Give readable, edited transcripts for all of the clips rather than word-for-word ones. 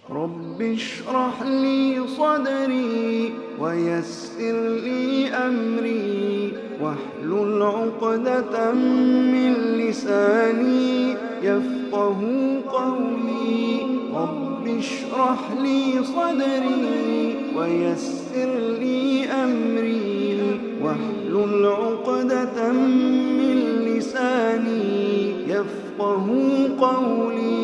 رب اشرح لي صدري ويسر لي أمري واحلل عقدة من لساني يفقه قولي رب اشرح لي صدري ويسر لي أمري واحلل عقدة من لساني يفقه قولي.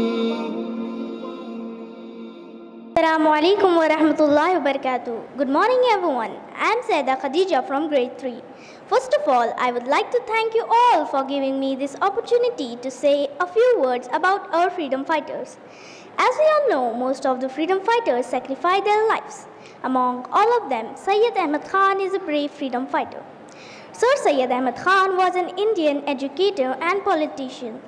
Assalamu alaikum wa rahmatullahi wa barakatuh. Good morning everyone. I am Saida Khadija from grade 3. First of all, I would like to thank you all for giving me this opportunity to say a few words about our freedom fighters. As we all know, most of the freedom fighters sacrificed their lives. Among all of them, Syed Ahmad Khan is a brave freedom fighter. Sir Syed Ahmad Khan was an Indian educator and politician.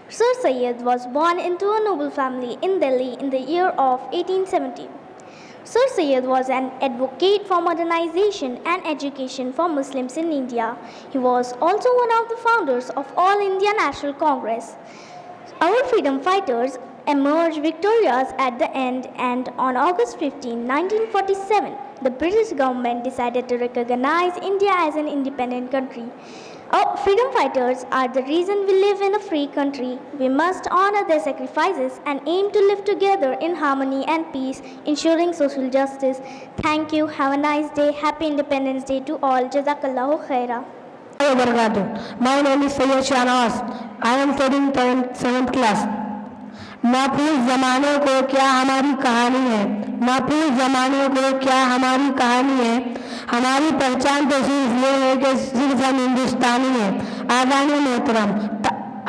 Sir Syed was born into a noble family in Delhi in the year of 1870. Sir Syed was an advocate for modernization and education for Muslims in India. He was also one of the founders of All India National Congress. Our freedom fighters emerged victorious at the end, and on August 15, 1947, the British government decided to recognize India as an independent country. Our freedom fighters are the reason we live in a free country. We must honor their sacrifices and aim to live together in harmony and peace, ensuring social justice. Thank you. Have a nice day. Happy Independence Day to all. Jazakallahu khaira. My name is Sayyid Shahnaz. I am studying 7th class. محفوظ زمانے کو کیا ہماری کہانی ہے، محفوظ زمانے کو کیا ہماری کہانی ہے. ہماری پہچان تو صرف یہ ہے کہ صرف ہم ہندوستانی ہیں. آذان محترم،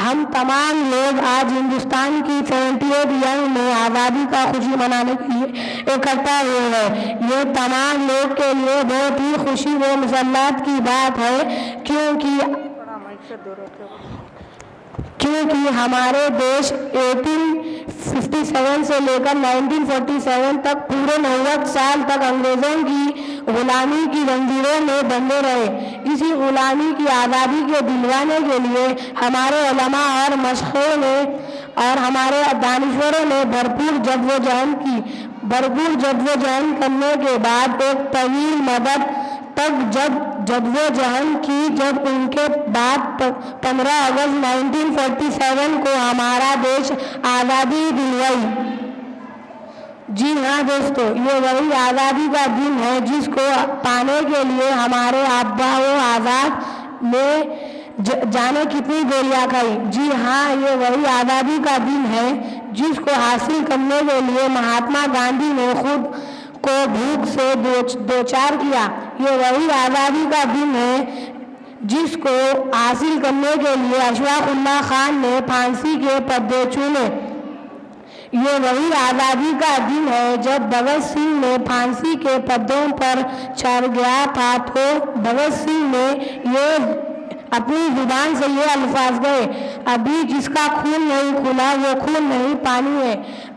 ہم تمام لوگ آج ہندوستان کی 78 ایئر میں آزادی کا خوشی منانے کے لیے اکٹھا ہوئے ہیں. یہ تمام لوگ کے لیے بہت ہی خوشی و مسرت کی بات ہے کیونکہ ہمارے دیش 1857 سے لے کر 1947 تک پورے 90 سال تک انگریزوں کی غلامی کی زنجیروں میں بندھے رہے. اسی غلامی کی آزادی کے دلوانے کے لیے ہمارے علماء اور مشائخ نے اور ہمارے دانشوروں نے بھرپور جدوجہد کرنے کے بعد ایک طویل مدت تک جدوجہد کی. جب ان کے بعد 15 اگست 1947 کو ہمارا دیش آزادی دلوائی. جی ہاں دوستو، یہ وہی آزادی کا دن ہے جس کو پانے کے لیے ہمارے آبا و اجداد نے جانے کتنی گولیاں کھائی. جی ہاں، یہ وہی آزادی کا دن ہے جس کو حاصل کرنے کے لیے مہاتما گاندھی نے خود کو بھوک سے دوچار کیا. یہ وہی آزادی کا دن ہے جس کو حاصل کرنے کے لیے اشفاق اللہ خان نے پھانسی کے پدے چومے. یہ وہی آزادی کا دن ہے جب بھگت سنگھ نے پھانسی کے پدوں پر چڑھ گیا تھا تو بھگت سنگھ نے یہ اپنی زبان سے یہ الفاظ گئے: ابھی جس کا خون نہیں کھلا وہ خون نہیں پانی ہے،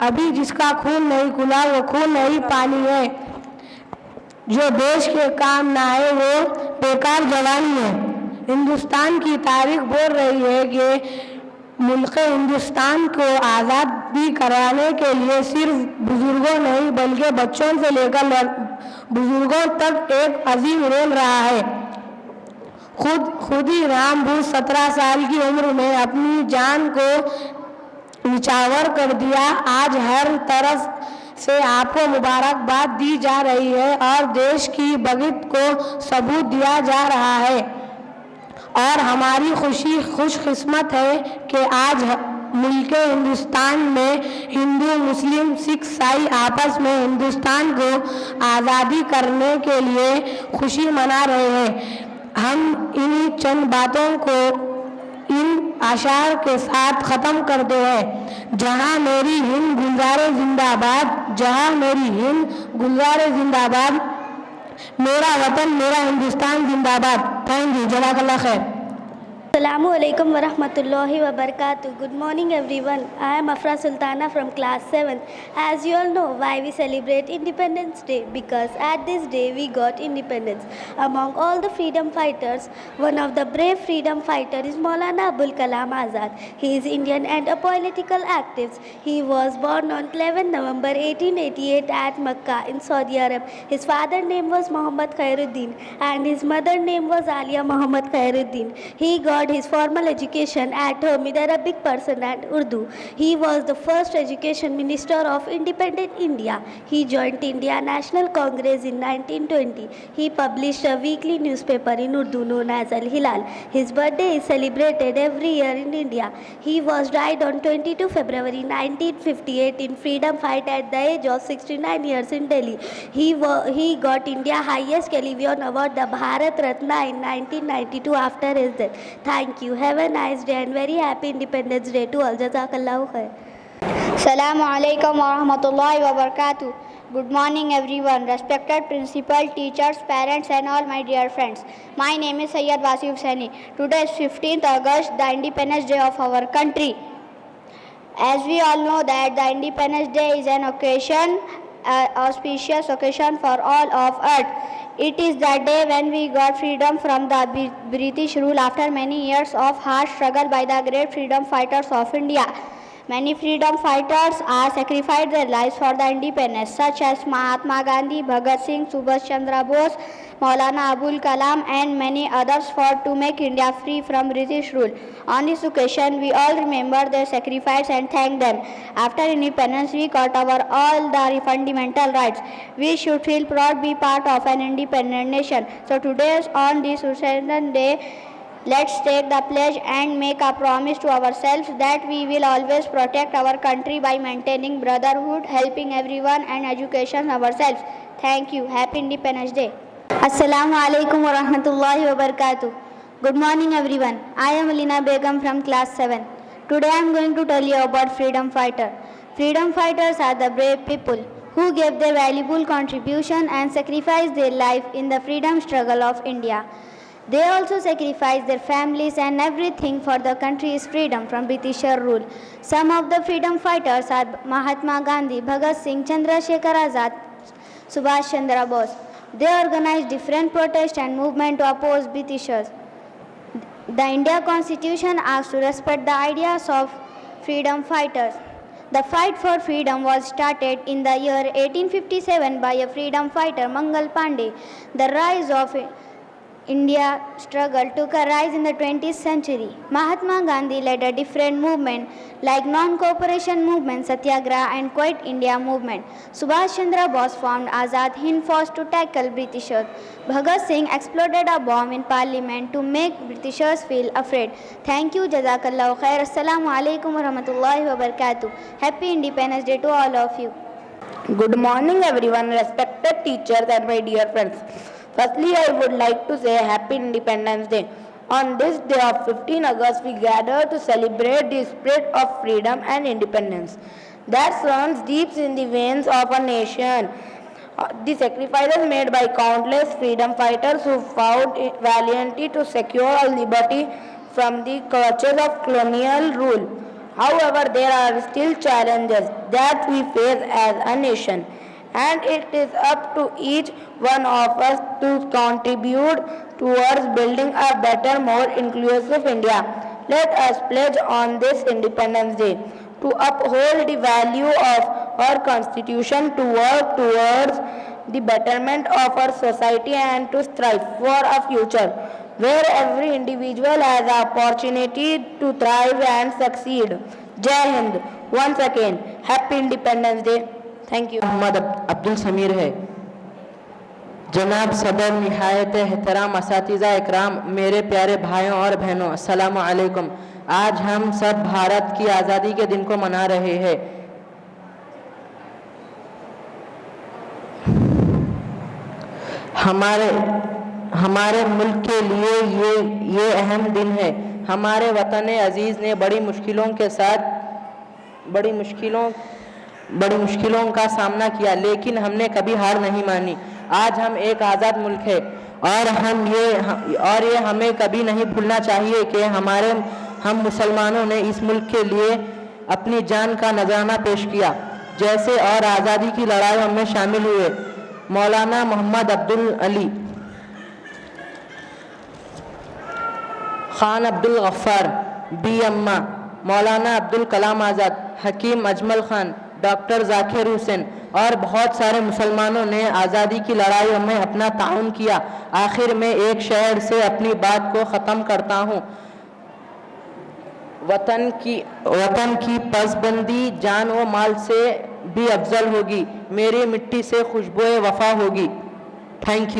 ابھی جس کا خون نہیں کھلا وہ خون نہیں پانی ہے. جو دیش کے کام نہ آئے وہ بیکار جوانی ہے. ہندوستان کی تاریخ بول رہی ہے کہ ملک ہندوستان کو آزادی کرانے کے لیے صرف بزرگوں نہیں بلکہ بچوں سے لے کر بزرگوں تک ایک عظیم رول رہا ہے. خود ہی رام بوس 17 سال کی عمر میں اپنی جان کو نچھاور کر دیا. آج ہر طرف سے آپ کو مبارکباد دی جا رہی ہے اور دیش کی بغیرت کو ثبوت دیا جا رہا ہے. اور ہماری خوش قسمت ہے کہ آج ملک ہندوستان میں ہندو، مسلم، سکھ، عیسائی آپس میں ہندوستان کو آزادی کرنے کے لیے خوشی منا رہے ہیں. ہم انہی چند باتوں کو ان اشعار کے ساتھ ختم کرتے ہیں: جہاں میری ہند گلزار زندہ باد، جہاں میری ہند گلزار زندہ باد، میرا وطن میرا ہندوستان زندہ باد. Thank you. جزاک اللہ خیر. Assalamu alaikum wa rahmatullahi wa barakatuh. Good morning everyone. I am Afra Sultana from class 7. As you all know why we celebrate Independence Day, because at this day we got independence. Among all the freedom fighters, one of the brave freedom fighters is Maulana Abul Kalam Azad. He is Indian and a political activist. He was born on 11 November 1888 at Makkah in Saudi Arabia. His father's name was Muhammad Khairuddin and his mother's name was Alia Muhammad Khairuddin. He got his formal education at home with Arabic person and Urdu. He was the first education minister of independent India. He joined India National Congress in 1920. He published a weekly newspaper in Urdu known as Al Hilal. His birthday is celebrated every year in India. He was died on 22 February 1958 in freedom fight at the age of 69 years in Delhi. He got India highest Television Award, the Bharat Ratna, in 1992 after his death. Thank you. Have a nice day and very happy Independence Day to all. Jazakallahu khair. Assalamu alaikum wa rahmatullahi wa barakatuh. Good morning everyone, respected principal, teachers, parents and all my dear friends. My name is Sayyid Wasif Saini. Today is 15th August, the Independence Day of our country. As we all know that the Independence Day is an occasion, auspicious occasion for all of earth. It is the day when we got freedom from the British rule after many years of hard struggle by the great freedom fighters of India. Many freedom fighters have sacrificed their lives for the independence, such as Mahatma Gandhi, Bhagat Singh, Subhash Chandra Bose, Maulana Abul Kalam and many others to make India free from British rule. On this occasion, we all remember their sacrifice and thank them. After independence, we got all the fundamental rights. We should feel proud to be part of an independent nation. So today, on this Independence Day, let's take the pledge and make a promise to ourselves that we will always protect our country by maintaining brotherhood, helping everyone and education ourselves. Thank you. Happy Independence Day. Assalamu alaikum wa rahmatullahi wa barakatuh. Good morning everyone. I am Alina Begum from class 7. Today I am going to tell you about freedom fighter. Freedom fighters are the brave people who gave their valuable contribution and sacrificed their life in the freedom struggle of India. They also sacrificed their families and everything for the country's freedom from British rule. Some of the freedom fighters are Mahatma Gandhi, Bhagat Singh, Chandrasekhar Azad, Subhash Chandra Bose. They organized different protests and movements to oppose Britishers. The India Constitution asks to respect the ideas of freedom fighters. The fight for freedom was started in the year 1857 by a freedom fighter, Mangal Pandey. The rise of India struggle took a rise in the 20th century. Mahatma Gandhi led a different movement like non-cooperation movement, Satyagraha and Quit India movement. Subhash Chandra Bose formed Azad Hind Force to tackle Britishers. Bhagat Singh exploded a bomb in parliament to make Britishers feel afraid. Thank you. Jazakallahu khair. Assalamu alaikum wa rahmatullahi wa barakatuh. Happy Independence Day to all of you. Good morning everyone, respected teachers and my dear friends. Firstly, I would like to say Happy Independence Day. On this day of 15 August, we gather to celebrate the spirit of freedom and independence that runs deep in the veins of a nation. The sacrifices made by countless freedom fighters who fought valiantly to secure our liberty from the clutches of colonial rule. However, there are still challenges that we face as a nation, and it is up to each one of us to contribute towards building a better, more inclusive India. Let us pledge on this Independence Day to uphold the value of our Constitution, to work towards the betterment of our society and to strive for a future where every individual has the opportunity to thrive and succeed. Jai Hind. Once again, Happy Independence Day. Thank you. Mohammad Abdul Sameer है। जनाब सदर, निहायत एहतराम असातिज़ा इकराम, मेरे प्यारे भाइयों और बहनों, अस्सलामु अलैकुम। आज हम सब भारत की आज़ादी के दिन को मना रहे हैं। हमारे मुल्क के लिए ये अहम दिन है। हमारे वतन अजीज़ ने बड़ी मुश्किलों का सामना किया, लेकिन हमने कभी हार नहीं मानी। आज हम एक आज़ाद मुल्क है اور یہ ہمیں کبھی نہیں بھولنا چاہیے کہ ہم مسلمانوں نے اس ملک کے لیے اپنی جان کا نذرانہ پیش کیا، جیسے اور آزادی کی لڑائیوں میں شامل ہوئے مولانا محمد عبدالعلی، خان عبدالغفار، بی اماں، مولانا عبدالکلام آزاد، حکیم اجمل خان، ڈاکٹر ذاکر حسین اور بہت سارے مسلمانوں نے آزادی کی لڑائیوں میں اپنا تعاون کیا۔ آخر میں ایک شعر سے اپنی بات کو ختم کرتا ہوں، وطن کی پسبندی جان و مال سے بھی افضل ہوگی، میری مٹی سے خوشبوئے وفا ہوگی۔ Thank you.